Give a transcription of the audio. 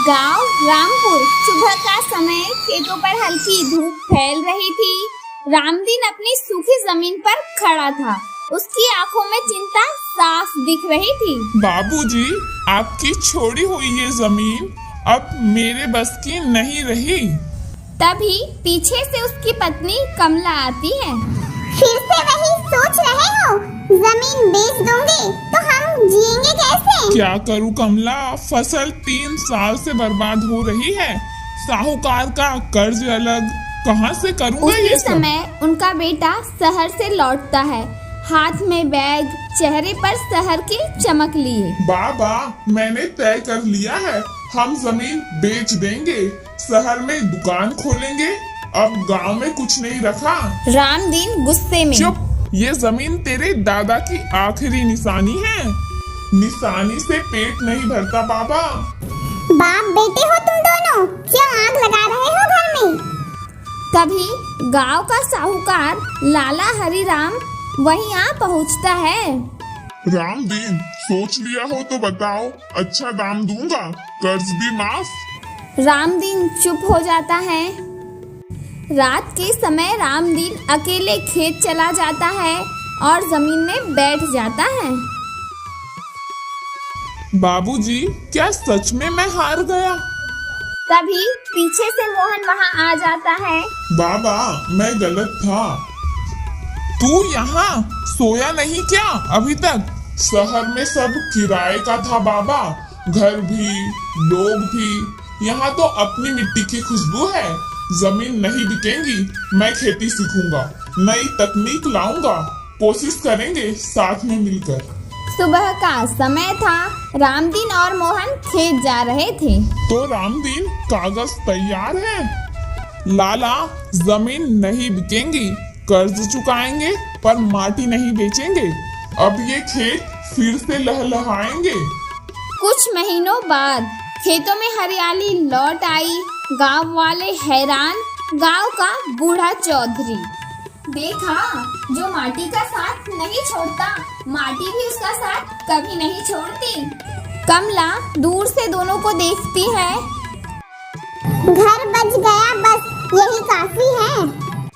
गांव रामपुर। सुबह का समय, खेतों पर हल्की धूप फैल रही थी। रामदीन अपनी सूखी जमीन पर खड़ा था। उसकी आंखों में चिंता साफ दिख रही थी। बाबूजी, आपकी छोड़ी हुई ये जमीन अब मेरे बस की नहीं रही। तभी पीछे से उसकी पत्नी कमला आती है। फिर से वही सोच रहे हो? जमीन बेच दूंगी तो हम जिएंगे कैसे? क्या करूं कमला, फसल 3 साल से बर्बाद हो रही है। साहूकार का कर्ज अलग, कहां से करूंगा ये उसी सब? समय उनका बेटा शहर से लौटता है, हाथ में बैग, चेहरे पर शहर की चमक लिए। बाबा, मैंने तय कर लिया है, हम जमीन बेच देंगे, शहर में दुकान खोलेंगे। अब गांव में कुछ नहीं रखा। रामदीन गुस्से में। चुप, ये जमीन तेरे दादा की आखिरी निशानी है। निशानी से पेट नहीं भरता बाबा। बाप बेटे हो तुम दोनों, क्यों आग लगा रहे हो घर में? तभी गांव का साहूकार लाला हरिराम वहीं आ पहुंचता है। रामदीन, सोच लिया हो तो बताओ, अच्छा दाम दूंगा, कर्ज भी माफ। रामदीन चुप हो जाता है। रात के समय रामदीन अकेले खेत चला जाता है और जमीन में बैठ जाता है। बाबूजी, क्या सच में मैं हार गया? तभी पीछे से मोहन वहां आ जाता है। बाबा, मैं गलत था। तू यहाँ सोया नहीं क्या अभी तक? शहर में सब किराए का था बाबा, घर भी, लोग भी। यहाँ तो अपनी मिट्टी की खुशबू है। जमीन नहीं बिकेंगी, मैं खेती सीखूंगा, नई तकनीक लाऊंगा, कोशिश करेंगे साथ में मिलकर। सुबह का समय था। रामदीन और मोहन खेत जा रहे थे। तो रामदीन, कागज तैयार है। लाला, जमीन नहीं बिकेंगी, कर्ज चुकाएंगे पर माटी नहीं बेचेंगे। अब ये खेत फिर से लहलहाएंगे। कुछ महीनों बाद खेतों में हरियाली लौट आई। गांव वाले हैरान। गांव का बूढ़ा चौधरी, देखा, जो माटी का साथ नहीं छोड़ता, माटी भी उसका साथ कभी नहीं छोड़ती। कमला दूर से दोनों को देखती है। घर बच गया, बस यही काफी है।